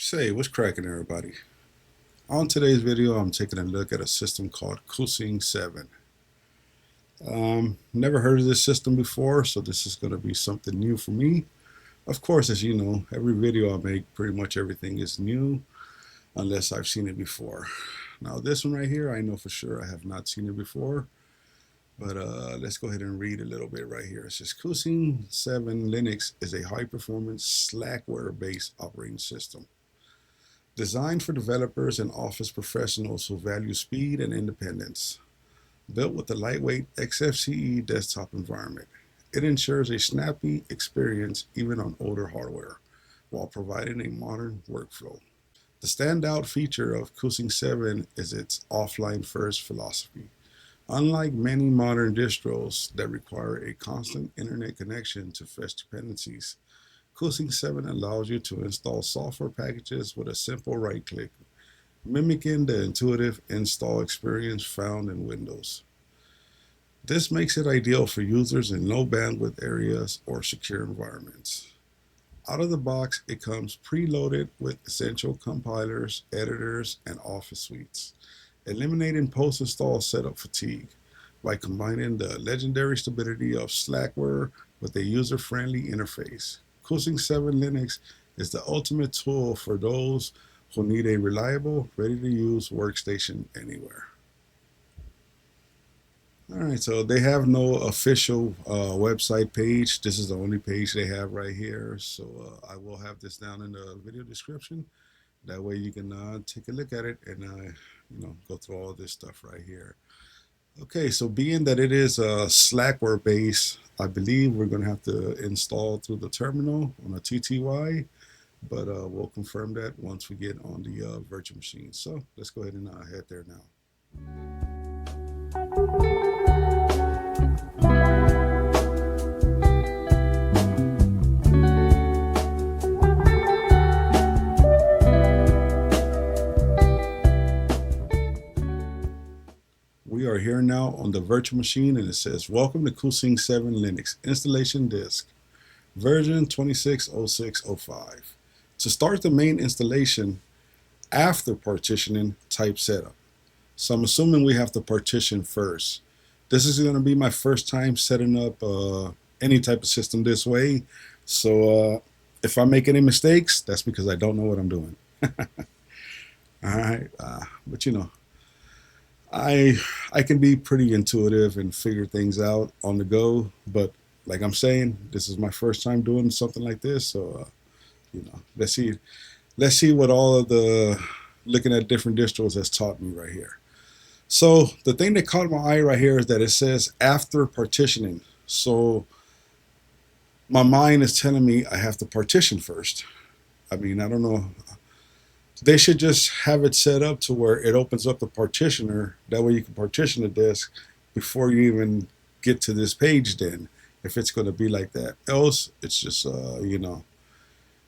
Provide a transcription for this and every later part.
Say, what's cracking, everybody? On today's video, I'm taking a look at a system called Kucing7. Never heard of this system before, so this is going to be something new for me. Of course, as you know, every video I make, pretty much everything is new, unless I've seen it before. Now, this one right here, I know for sure I have not seen it before, but let's go ahead and read a little bit right here. It says, Kucing7 Linux is a high-performance Slackware-based operating system designed for developers and office professionals who value speed and independence. Built with a lightweight XFCE desktop environment, it ensures a snappy experience even on older hardware, while providing a modern workflow. The standout feature of Kucing7 is its offline-first philosophy. Unlike many modern distros that require a constant internet connection to fetch dependencies, Kucing7 allows you to install software packages with a simple right-click, mimicking the intuitive install experience found in Windows. This makes it ideal for users in low bandwidth areas or secure environments. Out of the box, it comes preloaded with essential compilers, editors, and office suites, eliminating post-install setup fatigue by combining the legendary stability of Slackware with a user-friendly interface. Kucing7 Linux is the ultimate tool for those who need a reliable, ready-to-use workstation anywhere. All right, so they have no official website page. This is the only page they have right here. So I will have this down in the video description. That way you can take a look at it and go through all this stuff right here. Okay, so being that it is a Slackware base, I believe we're going to have to install through the terminal on a TTY, but we'll confirm that once we get on the virtual machine. So let's go ahead and head there now. We are here now on the virtual machine, and it says, welcome to Kucing7 Linux installation disk, version 26.06.05. To start the main installation after partitioning, type setup. So I'm assuming we have to partition first. This is going to be my first time setting up any type of system this way. So if I make any mistakes, that's because I don't know what I'm doing. All right, but I can be pretty intuitive and figure things out on the go, but like I'm saying, this is my first time doing something like this, so let's see what all of the looking at different distros has taught me right here. So the thing that caught my eye right here is that it says after partitioning. So my mind is telling me I have to partition first. I mean, I don't know. They should just have it set up to where it opens up the partitioner. That way you can partition the disk before you even get to this page then, if it's going to be like that. Else, it's just,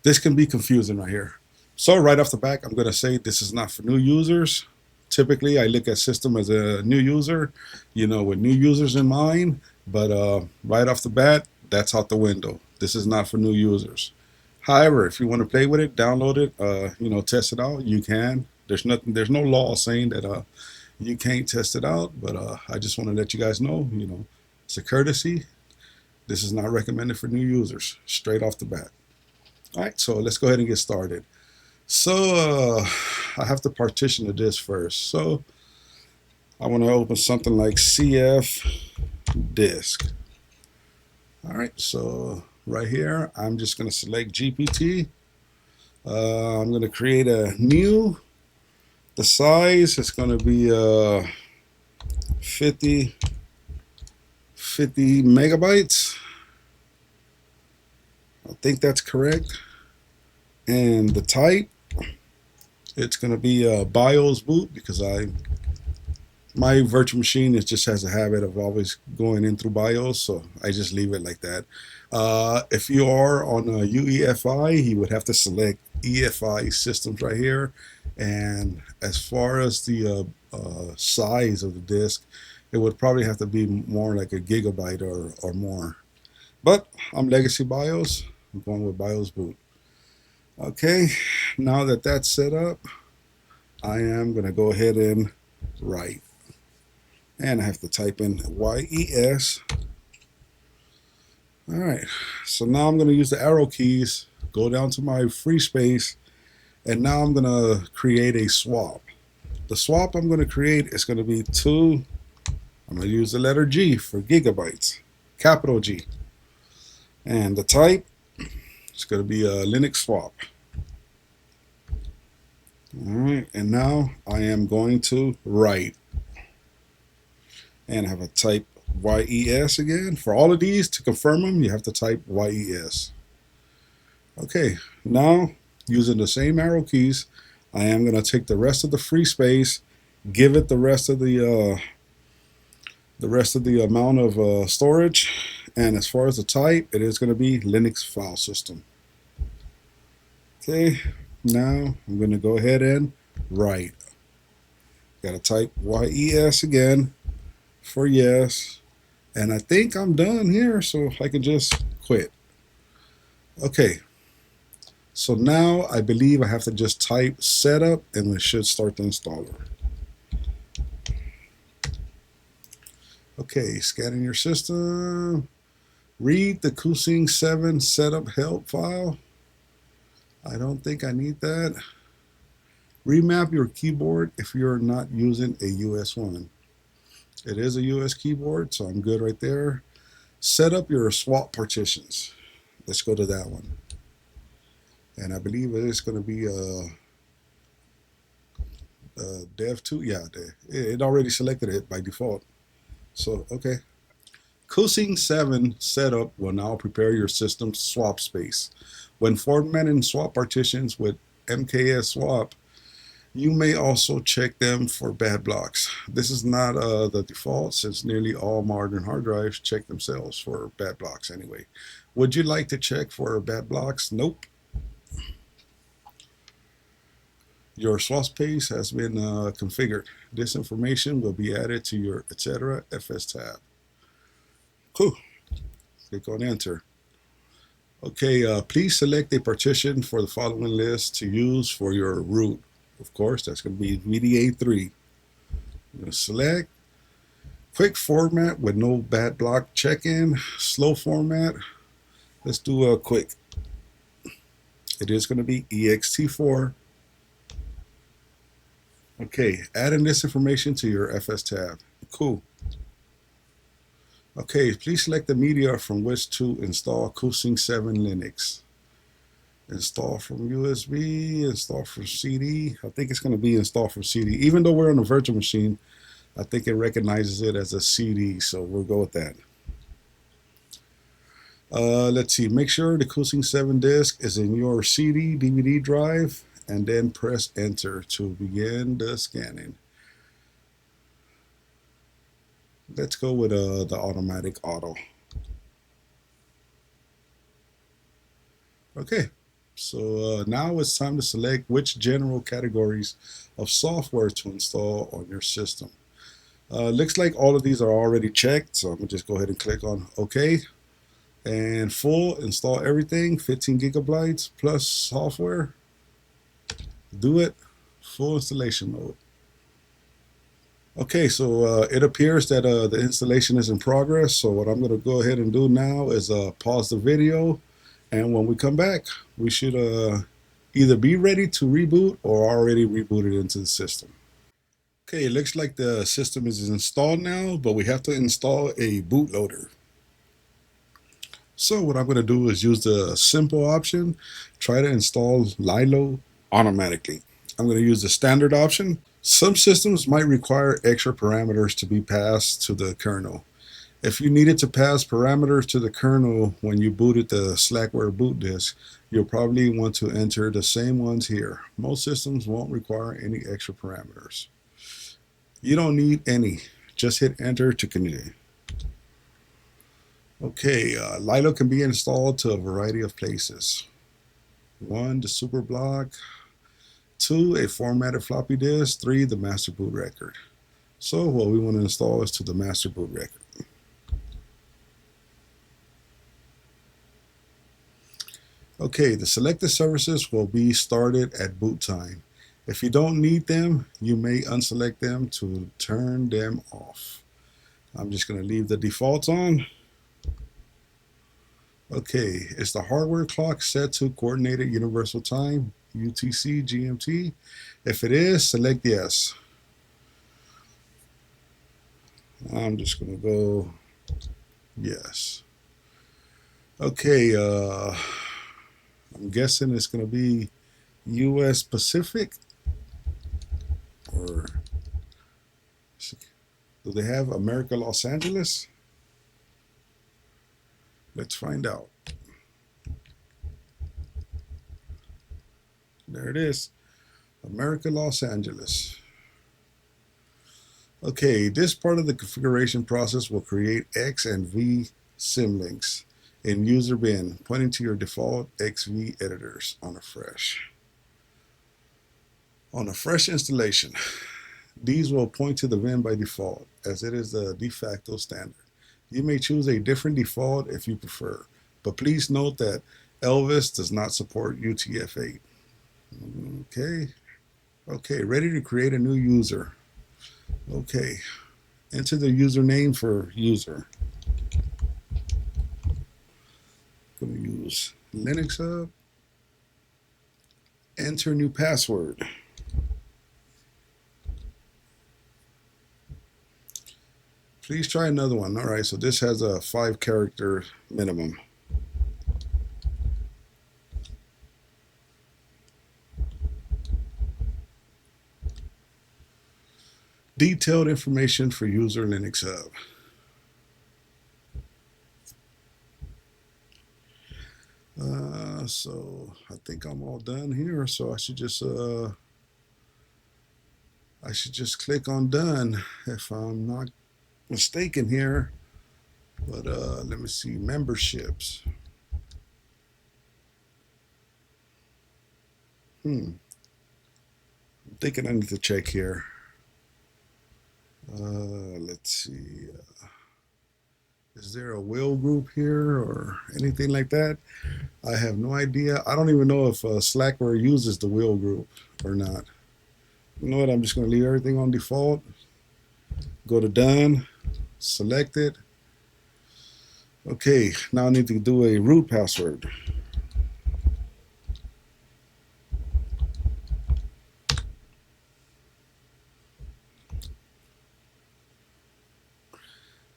this can be confusing right here. So right off the back, I'm going to say this is not for new users. Typically, I look at system as a new user, with new users in mind. But right off the bat, that's out the window. This is not for new users. However, if you want to play with it, download it, test it out, you can. There's no law saying that you can't test it out, but I just want to let you guys know, it's a courtesy. This is not recommended for new users, straight off the bat. All right, so let's go ahead and get started. So I have to partition the disk first. So I want to open something like CF disk. All right, so right here, I'm just going to select GPT. I'm going to create a new. The size is going to be 50 megabytes. I think that's correct. And the type, it's going to be a BIOS boot, because my virtual machine just has a habit of always going in through BIOS, so I just leave it like that. If you are on a UEFI, you would have to select EFI systems right here. And as far as the size of the disk, it would probably have to be more like a gigabyte or more. But I'm legacy BIOS. I'm going with BIOS boot. Okay, now that that's set up, I am going to go ahead and write. And I have to type in YES. All right, so now I'm going to use the arrow keys, go down to my free space, and now I'm going to create a swap. The swap I'm going to create is going to be I'm going to use the letter G for gigabytes, capital G. And the type is going to be a Linux swap. All right, and now I am going to write. And I have a type YES again. For all of these, to confirm them, you have to type YES. Okay, now using the same arrow keys, I am going to take the rest of the free space, give it the rest of the amount of storage, and as far as the type, it is going to be Linux file system. Okay, now I'm going to go ahead and write. Got to type YES again for yes, and I think I'm done here, so I can just quit. Okay, so now I believe I have to just type setup and it should start the installer. Okay, scanning your system. Read the Kucing7 setup help file. I don't think I need that. Remap your keyboard if you're not using a US one. It is a US keyboard, so I'm good right there. Set up your swap partitions. Let's go to that one. And I believe it is going to be dev2. Yeah, it already selected it by default. So, okay. Kucing7 setup will now prepare your system's swap space. When formatting swap partitions with MKS swap, you may also check them for bad blocks. This is not the default, since nearly all modern hard drives check themselves for bad blocks anyway. Would you like to check for bad blocks? Nope. Your swap space has been configured. This information will be added to your etc. FS tab. Cool. Click on enter. Okay, please select a partition for the following list to use for your root. Of course, that's going to be VDA3. I'm going to select quick format with no bad block check-in, slow format. Let's do a quick. It is going to be ext4. Okay, adding this information to your FS tab. Cool. Okay, please select the media from which to install Kucing7 Linux. Install from USB, install from CD. I think it's going to be installed from CD. Even though we're on a virtual machine, I think it recognizes it as a CD, so we'll go with that. Let's see, make sure the Kucing7 disk is in your CD, DVD drive, and then press enter to begin the scanning. Let's go with the automatic auto. Okay. So now it's time to select which general categories of software to install on your system. Looks like all of these are already checked, so I'm going to just go ahead and click on OK. And full, install everything, 15 gigabytes plus software. Do it, full installation mode. Okay, so it appears that the installation is in progress. So what I'm going to go ahead and do now is pause the video. And when we come back, we should either be ready to reboot or already rebooted into the system. Okay, it looks like the system is installed now, but we have to install a bootloader. So what I'm going to do is use the simple option, try to install Lilo automatically. I'm going to use the standard option. Some systems might require extra parameters to be passed to the kernel. If you needed to pass parameters to the kernel when you booted the Slackware boot disk, you'll probably want to enter the same ones here. Most systems won't require any extra parameters. You don't need any. Just hit enter to continue. Okay, Lilo can be installed to a variety of places. 1, the super block. 2, a formatted floppy disk. 3, the master boot record. So what we want to install is to the master boot record. Okay, the selected services will be started at boot time. If you don't need them, you may unselect them to turn them off. I'm just going to leave the defaults on. Okay, is the hardware clock set to Coordinated Universal Time, UTC, GMT? If it is, select yes. I'm just going to go yes. Okay, I'm guessing it's going to be US Pacific, or do they have America Los Angeles? Let's find out. There it is, America Los Angeles. Okay, this part of the configuration process will create X and V symlinks in user bin, pointing to your default XV editors on a fresh. On a fresh installation, these will point to the bin by default, as it is the de facto standard. You may choose a different default if you prefer, but please note that Elvis does not support UTF-8. Okay, ready to create a new user. Okay, enter the username for user. I'm going to use LinuxHub. Enter new password. Please try another one. All right, so this has a 5-character minimum. Detailed information for user LinuxHub. So I think I'm all done here. So I should just click on done if I'm not mistaken here. But let me see, memberships. I'm thinking I need to check here. Let's see. Is there a will group here or anything like that? I have no idea. I don't even know if Slackware uses the will group or not. You know what? I'm just going to leave everything on default. Go to done, select it. Okay, now I need to do a root password.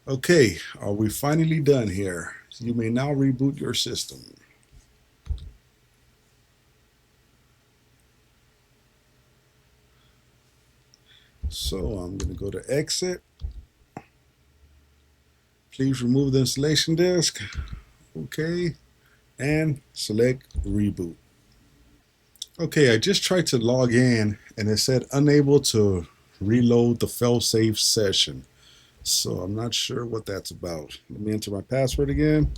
Okay, are we finally done here? You may now reboot your system. So I'm going to go to exit. Please remove the installation disk. Okay, and select reboot. Okay, I just tried to log in and it said unable to reload the failsafe session. So I'm not sure what that's about. Let me enter my password again.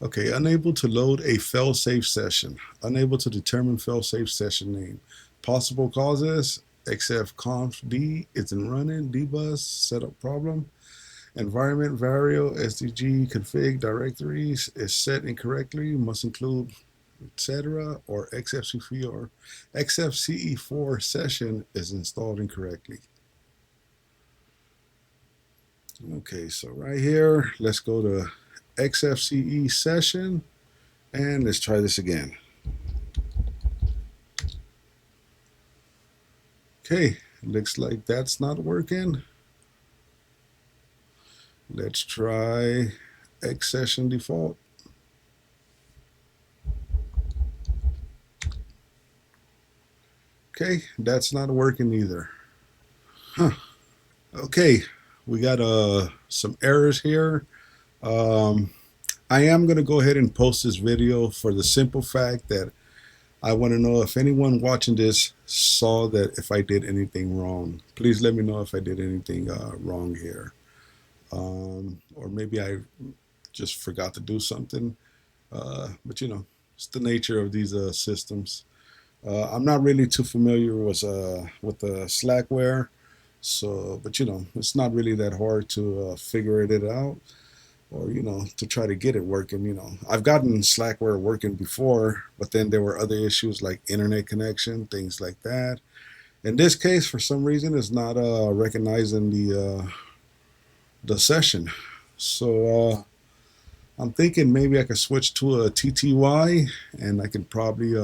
Okay, unable to load a failsafe session. Unable to determine failsafe session name. Possible causes: xfconfd isn't running, dbus, setup problem, environment variable, sdg config directories is set incorrectly, must include, etc., or xfce4 session is installed incorrectly. Okay, so right here, let's go to xfce session and let's try this again. Okay, looks like that's not working. Let's try X session default. Okay, that's not working either. Okay, we got some errors here. I am going to go ahead and post this video for the simple fact that I want to know if anyone watching this saw that if I did anything wrong. Please let me know if I did anything wrong here. Or maybe I just forgot to do something. But you know, it's the nature of these systems. I'm not really too familiar with the Slackware, so but you know, it's not really that hard to figure it out. or to try to get it working. I've gotten Slackware working before, but then there were other issues like internet connection, things like that. In this case, for some reason, it's not recognizing the session. So I'm thinking maybe I could switch to a TTY, and I can probably